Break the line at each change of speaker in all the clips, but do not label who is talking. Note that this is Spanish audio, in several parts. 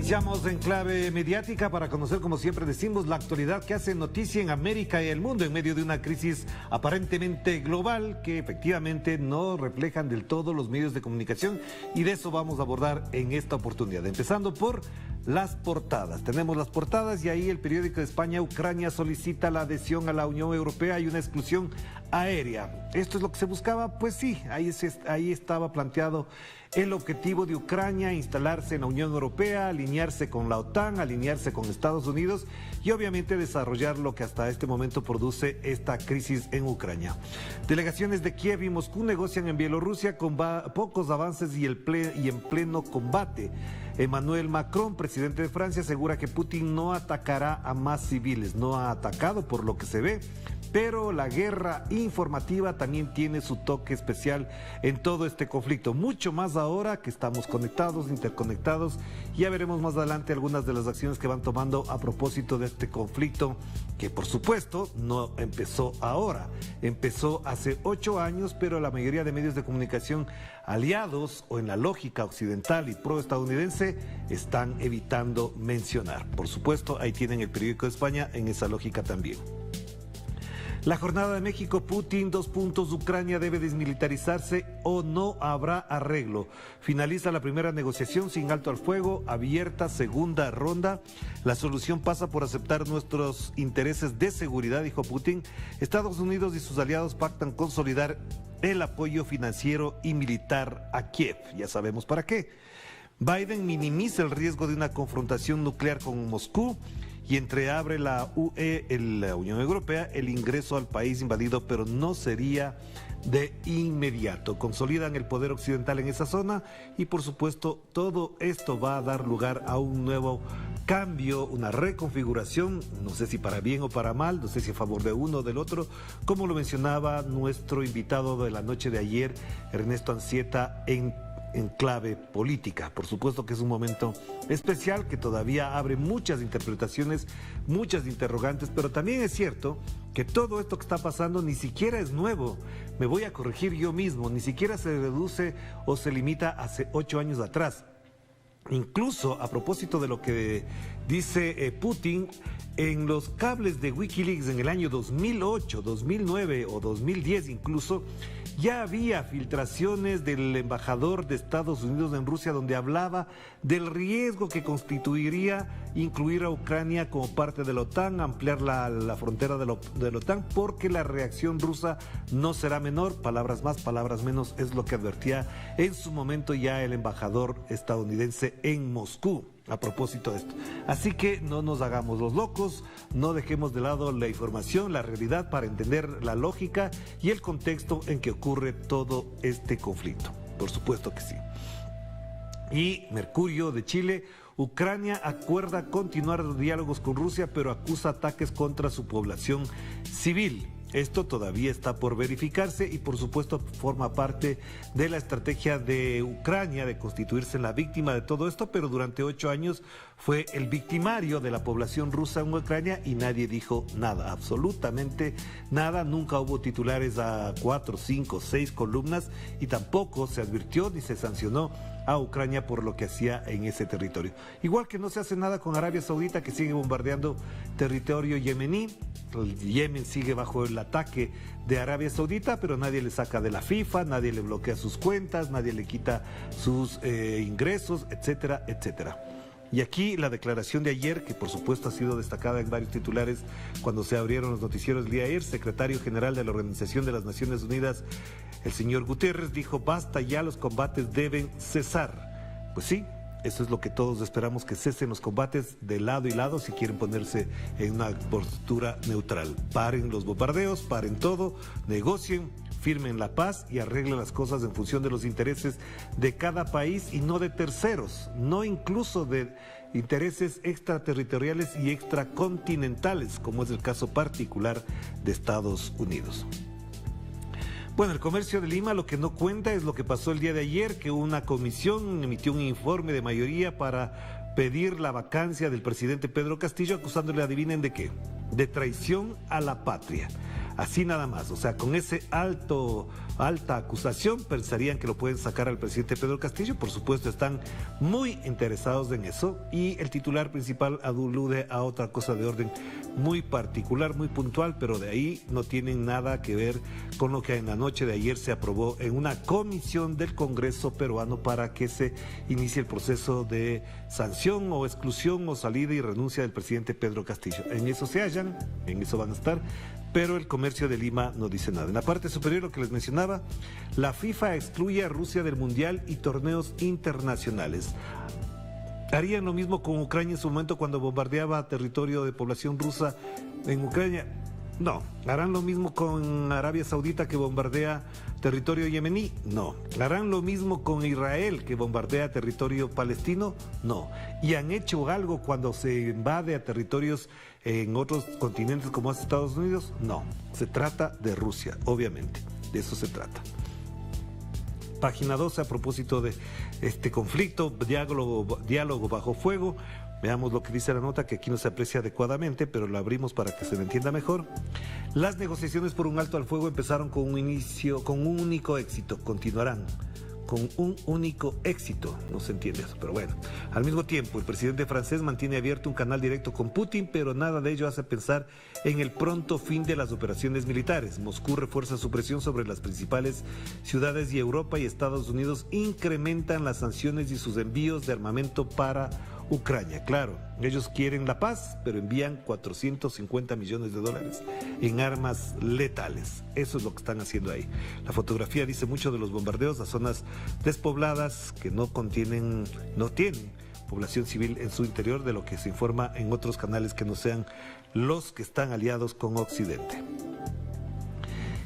Iniciamos en clave mediática para conocer, como siempre decimos, la actualidad que hace noticia en América y el mundo en medio de una crisis aparentemente global que efectivamente no reflejan del todo los medios de comunicación, y de eso vamos a abordar en esta oportunidad, empezando por las portadas. Tenemos las portadas y ahí el periódico de España: Ucrania solicita la adhesión a la Unión Europea y una exclusión aérea. ¿Esto es lo que se buscaba? Pues sí, ahí estaba planteado el objetivo de Ucrania: instalarse en la Unión Europea, alinearse con la OTAN, alinearse con Estados Unidos y obviamente desarrollar lo que hasta este momento produce esta crisis en Ucrania. Delegaciones de Kiev y Moscú negocian en Bielorrusia con pocos avances y en pleno combate. Emmanuel Macron, presidente de Francia, asegura que Putin no atacará a más civiles. No ha atacado por lo que se ve, pero la guerra informativa también tiene su toque especial en todo este conflicto, mucho más ahora que estamos conectados, interconectados. Ya veremos más adelante algunas de las acciones que van tomando a propósito de este conflicto, que por supuesto no empezó ahora, empezó hace 8 años, pero la mayoría de medios de comunicación aliados o en la lógica occidental y proestadounidense están evitando mencionar. Por supuesto, ahí tienen el periódico de España en esa lógica también. La Jornada de México: Putin, Ucrania debe desmilitarizarse o no habrá arreglo. Finaliza la primera negociación sin alto al fuego, abierta segunda ronda. La solución pasa por aceptar nuestros intereses de seguridad, dijo Putin. Estados Unidos y sus aliados pactan consolidar el apoyo financiero y militar a Kiev. Ya sabemos para qué. Biden minimiza el riesgo de una confrontación nuclear con Moscú y entreabre la Unión Europea, el ingreso al país invadido, pero no sería de inmediato. Consolidan el poder occidental en esa zona y por supuesto todo esto va a dar lugar a un nuevo cambio, una reconfiguración, no sé si para bien o para mal, no sé si a favor de uno o del otro, como lo mencionaba nuestro invitado de la noche de ayer, Ernesto Anzieta, en clave política. Por supuesto que es un momento especial que todavía abre muchas interpretaciones, muchas interrogantes, pero también es cierto que todo esto que está pasando ni siquiera es nuevo. Me voy a corregir yo mismo, ni siquiera se reduce o se limita hace 8 años atrás. Incluso a propósito de lo que dice Putin, en los cables de Wikileaks en el año 2008, 2009 o 2010 incluso, ya había filtraciones del embajador de Estados Unidos en Rusia donde hablaba del riesgo que constituiría incluir a Ucrania como parte de la OTAN, ampliar la frontera de la OTAN, porque la reacción rusa no será menor. Palabras más, palabras menos, es lo que advertía en su momento ya el embajador estadounidense en Moscú a propósito de esto. Así que no nos hagamos los locos, no dejemos de lado la información, la realidad, para entender la lógica y el contexto en que ocurre todo este conflicto. Por supuesto que sí. Y Mercurio de Chile: Ucrania acuerda continuar los diálogos con Rusia, pero acusa ataques contra su población civil. Esto todavía está por verificarse y por supuesto forma parte de la estrategia de Ucrania de constituirse en la víctima de todo esto, pero durante 8 años fue el victimario de la población rusa en Ucrania y nadie dijo nada, absolutamente nada. Nunca hubo titulares a 4, 5, 6 columnas y tampoco se advirtió ni se sancionó a Ucrania por lo que hacía en ese territorio. Igual que no se hace nada con Arabia Saudita, que sigue bombardeando territorio yemení. El Yemen sigue bajo el ataque de Arabia Saudita, pero nadie le saca de la FIFA, nadie le bloquea sus cuentas, nadie le quita sus ingresos, etcétera, etcétera. Y aquí la declaración de ayer, que por supuesto ha sido destacada en varios titulares cuando se abrieron los noticieros el día de ayer. Secretario General de la Organización de las Naciones Unidas, el señor Guterres, dijo: basta ya, los combates deben cesar. Pues sí, eso es lo que todos esperamos, que cesen los combates de lado y lado si quieren ponerse en una postura neutral. Paren los bombardeos, paren todo, negocien, firmen la paz y arreglen las cosas en función de los intereses de cada país y no de terceros, no incluso de intereses extraterritoriales y extracontinentales, como es el caso particular de Estados Unidos. Bueno, el Comercio de Lima lo que no cuenta es lo que pasó el día de ayer, que una comisión emitió un informe de mayoría para pedir la vacancia del presidente Pedro Castillo, acusándole, adivinen de qué, de traición a la patria. así nada más. O sea, con ese alta acusación pensarían que lo pueden sacar al presidente Pedro Castillo. Por supuesto, están muy interesados en eso, y el titular principal alude a otra cosa de orden muy particular, muy puntual, pero de ahí no tienen nada que ver con lo que en la noche de ayer se aprobó en una comisión del Congreso peruano para que se inicie el proceso de sanción o exclusión o salida y renuncia del presidente Pedro Castillo. En eso se hallan, en eso van a estar, pero el comercio de Lima no dice nada. En la parte superior, lo que les mencionaba, la FIFA excluye a Rusia del Mundial y torneos internacionales. ¿Harían lo mismo con Ucrania en su momento cuando bombardeaba territorio de población rusa en Ucrania? No. ¿Harán lo mismo con Arabia Saudita que bombardea territorio yemení? No. ¿Harán lo mismo con Israel que bombardea territorio palestino? No. ¿Y han hecho algo cuando se invade a territorios en otros continentes como es Estados Unidos? No. Se trata de Rusia, obviamente. De eso se trata. Página 12, a propósito de este conflicto, diálogo bajo fuego. Veamos lo que dice la nota, que aquí no se aprecia adecuadamente, pero la abrimos para que se le entienda mejor. Las negociaciones por un alto al fuego empezaron con un único éxito, continuarán con un único éxito. No se entiende eso, pero bueno. Al mismo tiempo, el presidente francés mantiene abierto un canal directo con Putin, pero nada de ello hace pensar en el pronto fin de las operaciones militares. Moscú refuerza su presión sobre las principales ciudades, y Europa y Estados Unidos incrementan las sanciones y sus envíos de armamento para Ucrania. Claro, ellos quieren la paz, pero envían 450 millones de dólares en armas letales. Eso es lo que están haciendo ahí. La fotografía dice mucho de los bombardeos a zonas despobladas que no tienen población civil en su interior, de lo que se informa en otros canales que no sean los que están aliados con Occidente.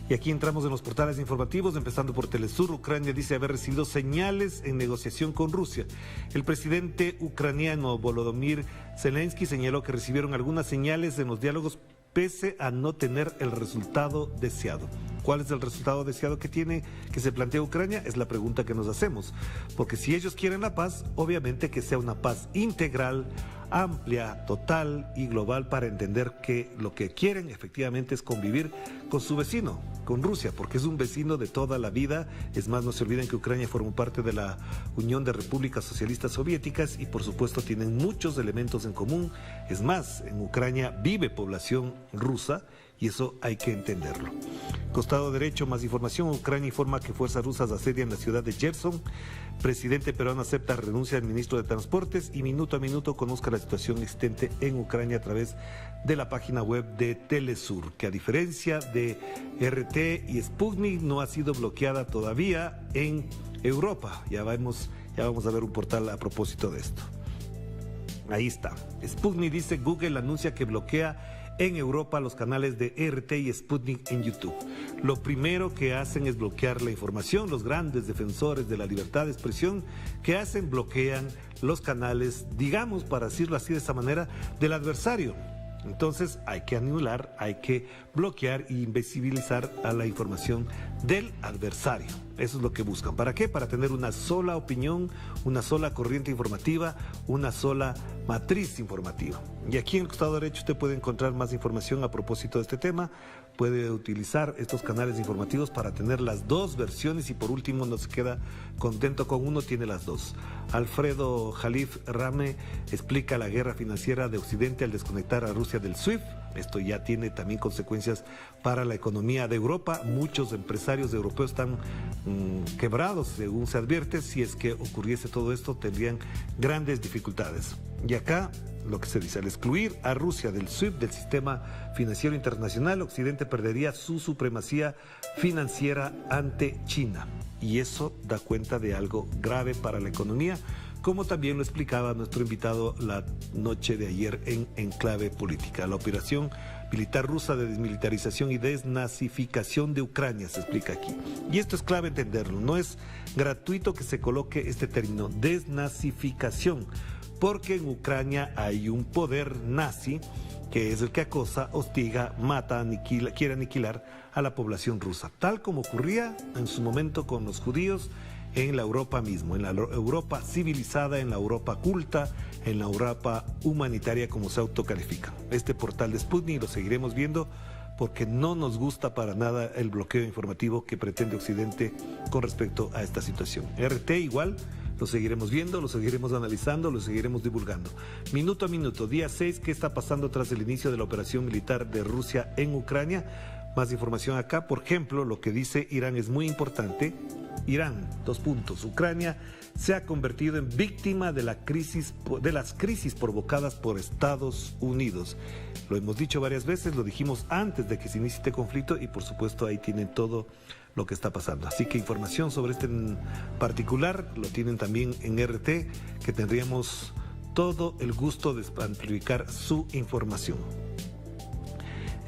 Y aquí entramos en los portales informativos, empezando por Telesur. Ucrania dice haber recibido señales en negociación con Rusia. El presidente ucraniano Volodymyr Zelensky señaló que recibieron algunas señales en los diálogos pese a no tener el resultado deseado. ¿Cuál es el resultado deseado que se plantea Ucrania? Es la pregunta que nos hacemos. Porque si ellos quieren la paz, obviamente que sea una paz integral, amplia, total y global, para entender que lo que quieren efectivamente es convivir con su vecino, con Rusia, porque es un vecino de toda la vida. Es más, no se olviden que Ucrania formó parte de la Unión de Repúblicas Socialistas Soviéticas y por supuesto tienen muchos elementos en común. Es más, en Ucrania vive población rusa y eso hay que entenderlo. Costado derecho, más información. Ucrania informa que fuerzas rusas asedian la ciudad de Gerson. Presidente peruano acepta renuncia del ministro de Transportes, y minuto a minuto conozca la situación existente en Ucrania a través de la página web de Telesur, que a diferencia de RT y Sputnik no ha sido bloqueada todavía en Europa. Ya vamos a ver un portal a propósito de esto. Ahí está. Sputnik dice: Google anuncia que bloquea en Europa los canales de RT y Sputnik en YouTube. Lo primero que hacen es bloquear la información. Los grandes defensores de la libertad de expresión, que hacen, bloquean los canales, digamos, para decirlo así de esta manera, del adversario. Entonces hay que anular, hay que bloquear e invisibilizar a la información del adversario. Eso es lo que buscan. ¿Para qué? Para tener una sola opinión, una sola corriente informativa, una sola matriz informativa. Y aquí en el costado derecho usted puede encontrar más información a propósito de este tema. Puede utilizar estos canales informativos para tener las dos versiones, y por último no se queda contento con uno, tiene las dos. Alfredo Jalif Rame explica la guerra financiera de Occidente al desconectar a Rusia del SWIFT. Esto ya tiene también consecuencias para la economía de Europa. Muchos empresarios europeos están quebrados, según se advierte. Si es que ocurriese todo esto, tendrían grandes dificultades. Y acá lo que se dice: al excluir a Rusia del SWIFT, del sistema financiero internacional, Occidente perdería su supremacía financiera ante China. Y eso da cuenta de algo grave para la economía, como también lo explicaba nuestro invitado la noche de ayer en Enclave Política. La operación militar rusa de desmilitarización y desnazificación de Ucrania se explica aquí. Y esto es clave entenderlo. No es gratuito que se coloque este término, desnazificación, porque en Ucrania hay un poder nazi que es el que acosa, hostiga, mata, quiere aniquilar a la población rusa, tal como ocurría en su momento con los judíos en la Europa mismo, en la Europa civilizada, en la Europa culta, en la Europa humanitaria, como se autocalifica. Este portal de Sputnik lo seguiremos viendo porque no nos gusta para nada el bloqueo informativo que pretende Occidente con respecto a esta situación. RT igual, lo seguiremos viendo, lo seguiremos analizando, lo seguiremos divulgando. Minuto a minuto, día 6, ¿qué está pasando tras el inicio de la operación militar de Rusia en Ucrania? Más información acá, por ejemplo, lo que dice Irán es muy importante. Irán, 2 puntos, Ucrania se ha convertido en víctima de las crisis provocadas por Estados Unidos. Lo hemos dicho varias veces, lo dijimos antes de que se inicie este conflicto y por supuesto ahí tienen todo lo que está pasando. Así que información sobre este en particular lo tienen también en RT, que tendríamos todo el gusto de amplificar su información.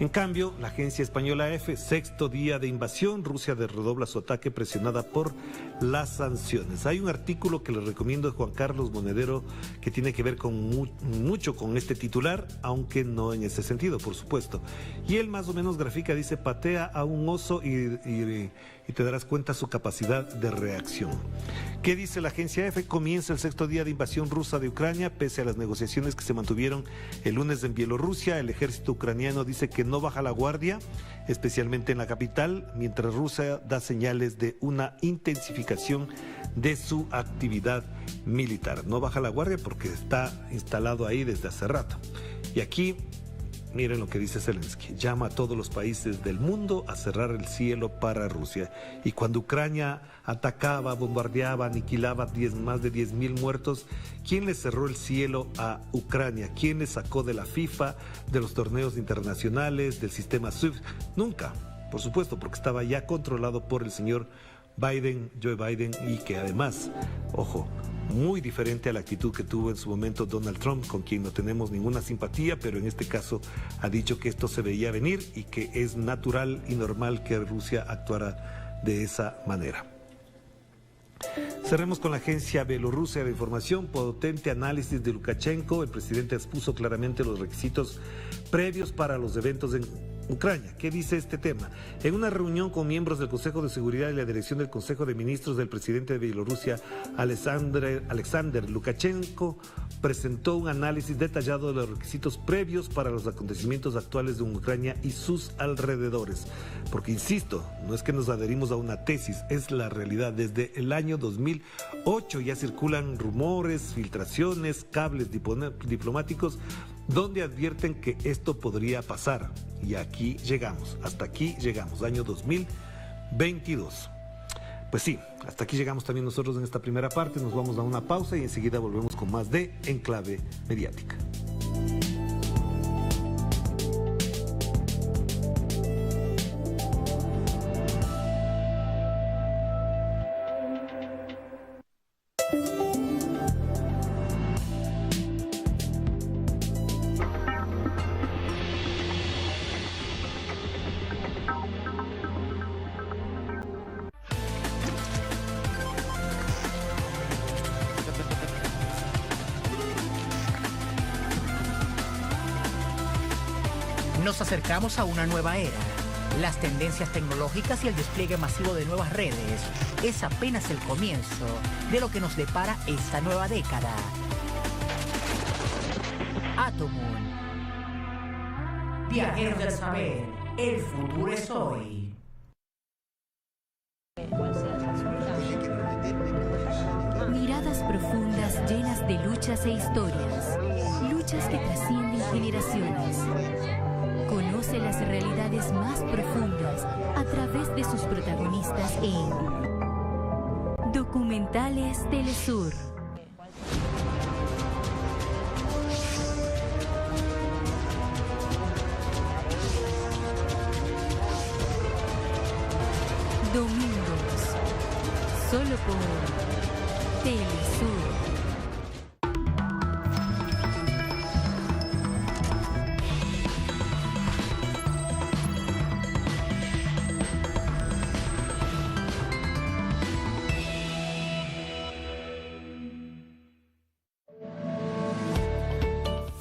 En cambio, la agencia española EFE, 6º día de invasión, Rusia redobla su ataque presionada por las sanciones. Hay un artículo que les recomiendo de Juan Carlos Monedero que tiene que ver con mucho con este titular, aunque no en ese sentido, por supuesto. Y él más o menos grafica, dice, patea a un oso y te darás cuenta su capacidad de reacción. ¿Qué dice la agencia EFE? Comienza el 6º día de invasión rusa de Ucrania, pese a las negociaciones que se mantuvieron el lunes en Bielorrusia. El ejército ucraniano dice que no baja la guardia, especialmente en la capital, mientras Rusia da señales de una intensificación de su actividad militar. No baja la guardia porque está instalado ahí desde hace rato. Y aquí, miren lo que dice Zelensky, llama a todos los países del mundo a cerrar el cielo para Rusia. Y cuando Ucrania atacaba, bombardeaba, aniquilaba más de 10.000 muertos, ¿quién le cerró el cielo a Ucrania? ¿Quién le sacó de la FIFA, de los torneos internacionales, del sistema SWIFT? Nunca, por supuesto, porque estaba ya controlado por el señor Biden, Joe Biden, y que además, ojo, muy diferente a la actitud que tuvo en su momento Donald Trump, con quien no tenemos ninguna simpatía, pero en este caso ha dicho que esto se veía venir y que es natural y normal que Rusia actuara de esa manera. Cerremos con la agencia Bielorrusia de información. Potente análisis de Lukashenko. El presidente expuso claramente los requisitos previos para los eventos en Ucrania. ¿Qué dice este tema? En una reunión con miembros del Consejo de Seguridad y la dirección del Consejo de Ministros del presidente de Bielorrusia, Alexander Lukashenko, presentó un análisis detallado de los requisitos previos para los acontecimientos actuales de Ucrania y sus alrededores. Porque, insisto, no es que nos adherimos a una tesis, es la realidad. Desde el año 2008 ya circulan rumores, filtraciones, cables diplomáticos donde advierten que esto podría pasar. Y aquí llegamos, hasta aquí llegamos, año 2022. Pues sí, hasta aquí llegamos también nosotros en esta primera parte. Nos vamos a una pausa y enseguida volvemos con más de Enclave Mediática.
Nos acercamos a una nueva era. Las tendencias tecnológicas y el despliegue masivo de nuevas redes es apenas el comienzo de lo que nos depara esta nueva década. Atomun. Viajeros del saber, el futuro es hoy.
Miradas profundas llenas de luchas e historias. Luchas que trascienden generaciones. Conoce las realidades más profundas a través de sus protagonistas en Documentales Telesur. Domingos, solo por Telesur.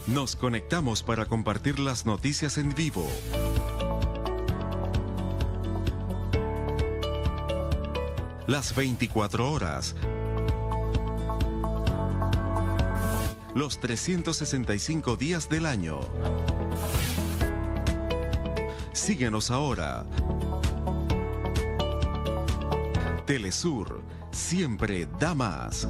Nos conectamos para compartir las noticias en vivo. Las 24 horas. Los 365 días del año. Síguenos ahora. Telesur, siempre da más.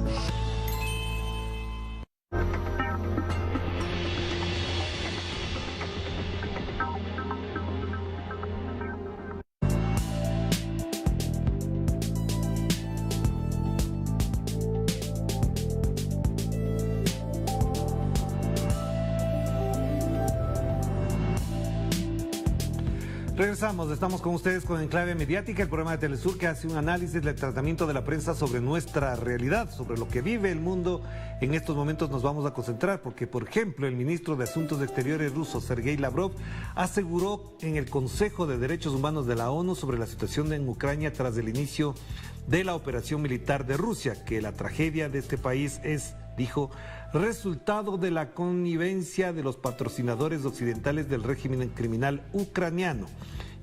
Regresamos, estamos con ustedes con Enclave Mediática, el programa de Telesur que hace un análisis del tratamiento de la prensa sobre nuestra realidad, sobre lo que vive el mundo. En estos momentos nos vamos a concentrar porque, por ejemplo, el ministro de Asuntos Exteriores ruso, Sergei Lavrov, aseguró en el Consejo de Derechos Humanos de la ONU sobre la situación en Ucrania tras el inicio de la operación militar de Rusia, que la tragedia de este país es, dijo, resultado de la connivencia de los patrocinadores occidentales del régimen criminal ucraniano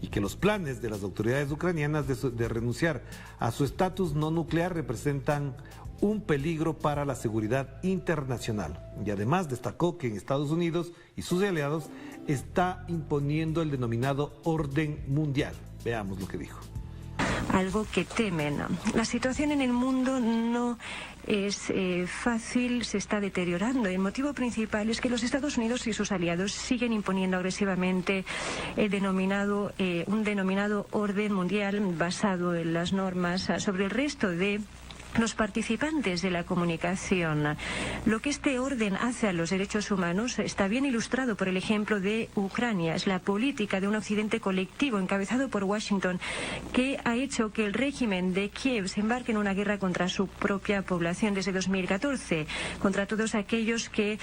y que los planes de las autoridades ucranianas de renunciar a su estatus no nuclear representan un peligro para la seguridad internacional. Y además destacó que en Estados Unidos y sus aliados está imponiendo el denominado orden mundial. Veamos lo que dijo.
Algo que temen. La situación en el mundo no es fácil, se está deteriorando. El motivo principal es que los Estados Unidos y sus aliados siguen imponiendo agresivamente un denominado orden mundial basado en las normas sobre el resto de los participantes de la comunicación. Lo que este orden hace a los derechos humanos está bien ilustrado por el ejemplo de Ucrania. Es la política de un occidente colectivo encabezado por Washington que ha hecho que el régimen de Kiev se embarque en una guerra contra su propia población desde 2014, contra todos aquellos que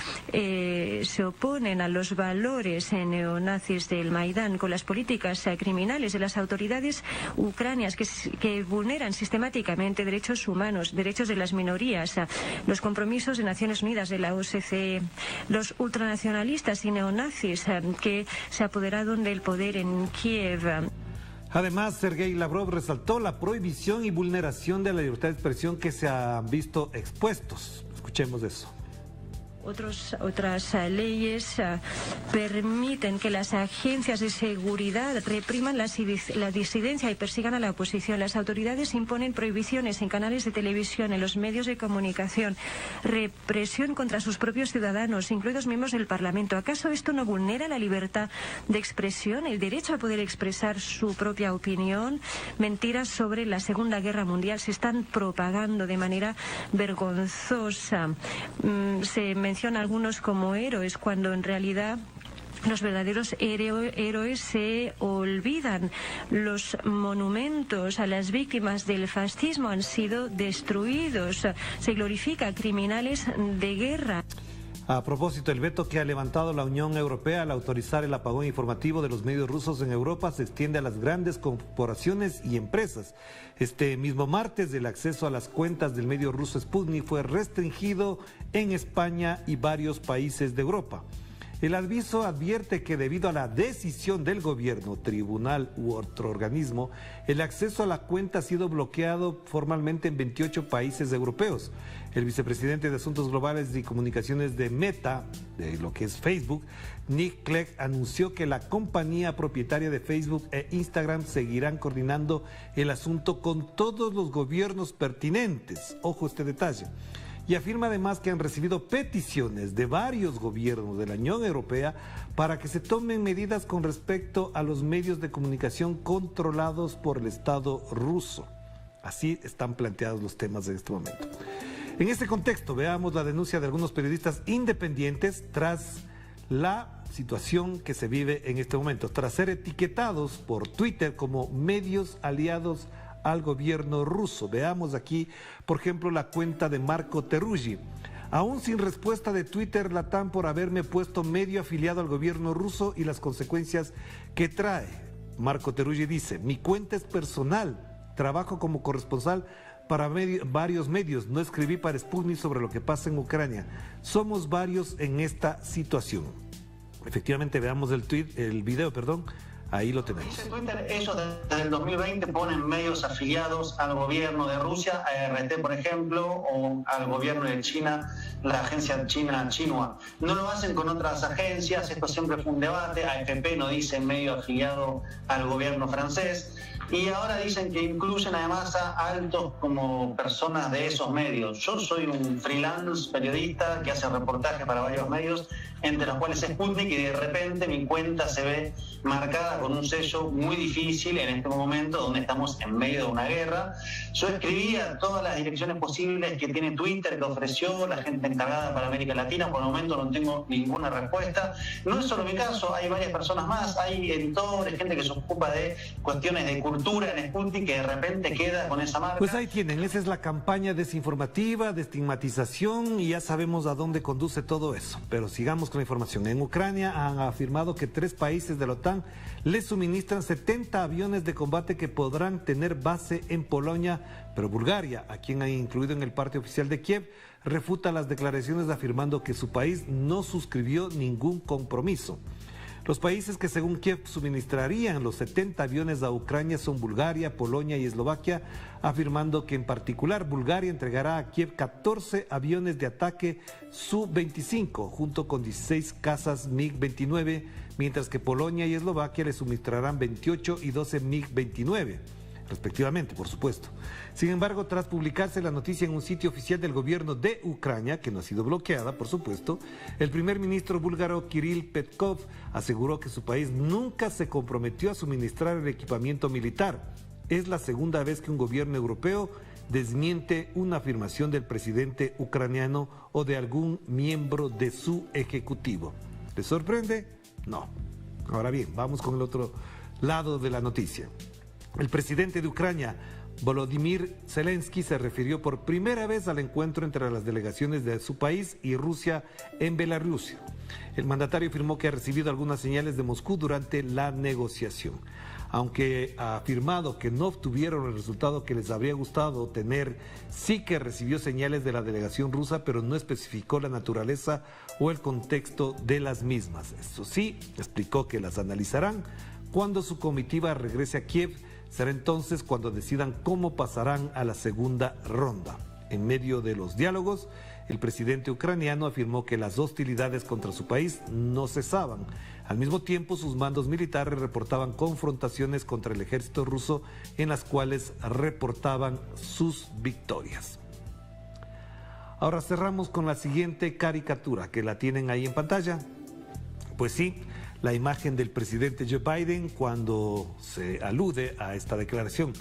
se oponen a los valores neonazis del Maidán, con las políticas criminales de las autoridades ucranianas que vulneran sistemáticamente derechos humanos, derechos de las minorías, los compromisos de Naciones Unidas, de la OSCE, los ultranacionalistas y neonazis que se apoderaron del poder en Kiev.
Además, Sergei Lavrov resaltó la prohibición y vulneración de la libertad de expresión que se han visto expuestos. Escuchemos eso.
Otras leyes permiten que las agencias de seguridad repriman la disidencia y persigan a la oposición. Las autoridades imponen prohibiciones en canales de televisión, en los medios de comunicación, represión contra sus propios ciudadanos, incluidos miembros del Parlamento. ¿Acaso esto no vulnera la libertad de expresión, el derecho a poder expresar su propia opinión? Mentiras sobre la Segunda Guerra Mundial se están propagando de manera vergonzosa. Se mencionan algunos como héroes cuando en realidad los verdaderos héroes se olvidan. Los monumentos a las víctimas del fascismo han sido destruidos. Se glorifica a criminales de guerra.
A propósito, el veto que ha levantado la Unión Europea al autorizar el apagón informativo de los medios rusos en Europa se extiende a las grandes corporaciones y empresas. Este mismo martes, el acceso a las cuentas del medio ruso Sputnik fue restringido en España y varios países de Europa. El aviso advierte que debido a la decisión del gobierno, tribunal u otro organismo, el acceso a la cuenta ha sido bloqueado formalmente en 28 países europeos. El vicepresidente de Asuntos Globales y Comunicaciones de Meta, de lo que es Facebook, Nick Clegg, anunció que la compañía propietaria de Facebook e Instagram seguirán coordinando el asunto con todos los gobiernos pertinentes. Ojo este detalle. Y afirma además que han recibido peticiones de varios gobiernos de la Unión Europea para que se tomen medidas con respecto a los medios de comunicación controlados por el Estado ruso. Así están planteados los temas en este momento. En este contexto, veamos la denuncia de algunos periodistas independientes tras la situación que se vive en este momento, tras ser etiquetados por Twitter como medios aliados al gobierno ruso. Veamos aquí, por ejemplo, la cuenta de Marco Teruggi. Aún sin respuesta de Twitter Latam por haberme puesto medio afiliado al gobierno ruso y las consecuencias que trae. Marco Teruggi dice, mi cuenta es personal, trabajo como corresponsal para varios medios, no escribí para Sputnik sobre lo que pasa en Ucrania. Somos varios en esta situación. Efectivamente, veamos el video. Ahí lo tenemos.
Dice Twitter, ellos desde el 2020 ponen medios afiliados al gobierno de Rusia, a RT por ejemplo, o al gobierno de China, la agencia china Xinhua. No lo hacen con otras agencias, esto siempre fue un debate. AFP no dice medio afiliado al gobierno francés. Y ahora dicen que incluyen además a altos como personas de esos medios. Yo soy un freelance periodista que hace reportajes para varios medios, entre los cuales Sputnik, y de repente mi cuenta se ve marcada con un sello muy difícil en este momento donde estamos en medio de una guerra. Yo escribía todas las direcciones posibles que tiene Twitter, que ofreció la gente encargada para América Latina. Por el momento no tengo ninguna respuesta. No es solo mi caso, hay varias personas más, hay editores, gente que se ocupa de cuestiones de cultura en Sputnik que de repente queda con esa marca.
Pues ahí tienen, esa es la campaña desinformativa, de estigmatización, y ya sabemos a dónde conduce todo eso. Pero sigamos con la información. En Ucrania han afirmado que 3 países de la OTAN les suministran 70 aviones de combate que podrán tener base en Polonia, pero Bulgaria, a quien ha incluido en el parte oficial de Kiev, refuta las declaraciones afirmando que su país no suscribió ningún compromiso. Los países que según Kiev suministrarían los 70 aviones a Ucrania son Bulgaria, Polonia y Eslovaquia, afirmando que en particular Bulgaria entregará a Kiev 14 aviones de ataque Su-25 junto con 16 cazas MiG-29, mientras que Polonia y Eslovaquia le suministrarán 28 y 12 MiG-29. Respectivamente, por supuesto. Sin embargo, tras publicarse la noticia en un sitio oficial del gobierno de Ucrania, que no ha sido bloqueada, por supuesto, el primer ministro búlgaro Kirill Petkov aseguró que su país nunca se comprometió a suministrar el equipamiento militar. Es la segunda vez que un gobierno europeo desmiente una afirmación del presidente ucraniano o de algún miembro de su ejecutivo. ¿Les sorprende? No. Ahora bien, vamos con el otro lado de la noticia. El presidente de Ucrania, Volodymyr Zelensky, se refirió por primera vez al encuentro entre las delegaciones de su país y Rusia en Bielorrusia. El mandatario afirmó que ha recibido algunas señales de Moscú durante la negociación. Aunque ha afirmado que no obtuvieron el resultado que les habría gustado tener, sí que recibió señales de la delegación rusa, pero no especificó la naturaleza o el contexto de las mismas. Eso sí, explicó que las analizarán cuando su comitiva regrese a Kiev. Será entonces cuando decidan cómo pasarán a la segunda ronda. En medio de los diálogos, el presidente ucraniano afirmó que las hostilidades contra su país no cesaban. Al mismo tiempo, sus mandos militares reportaban confrontaciones contra el ejército ruso en las cuales reportaban sus victorias. Ahora cerramos con la siguiente caricatura, que la tienen ahí en pantalla. Pues sí, la imagen del presidente Joe Biden cuando se alude a esta declaración.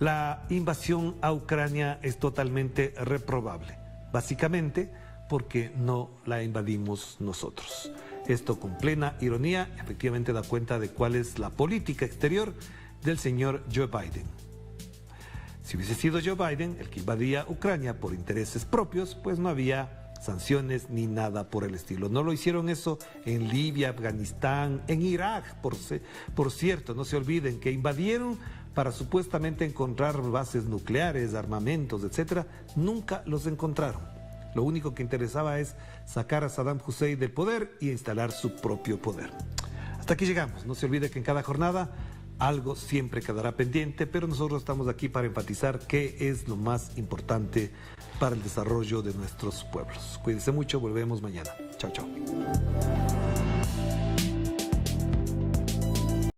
La invasión a Ucrania es totalmente reprobable, básicamente porque no la invadimos nosotros. Esto con plena ironía efectivamente da cuenta de cuál es la política exterior del señor Joe Biden. Si hubiese sido Joe Biden el que invadía Ucrania por intereses propios, pues no había sanciones ni nada por el estilo. No lo hicieron eso en Libia, Afganistán, en Irak, por cierto, no se olviden que invadieron para supuestamente encontrar bases nucleares, armamentos, etcétera. Nunca los encontraron. Lo único que interesaba es sacar a Saddam Hussein del poder y instalar su propio poder. Hasta aquí llegamos. No se olvide que en cada jornada algo siempre quedará pendiente, pero nosotros estamos aquí para enfatizar qué es lo más importante para el desarrollo de nuestros pueblos. Cuídense mucho, volvemos mañana. Chao, chao.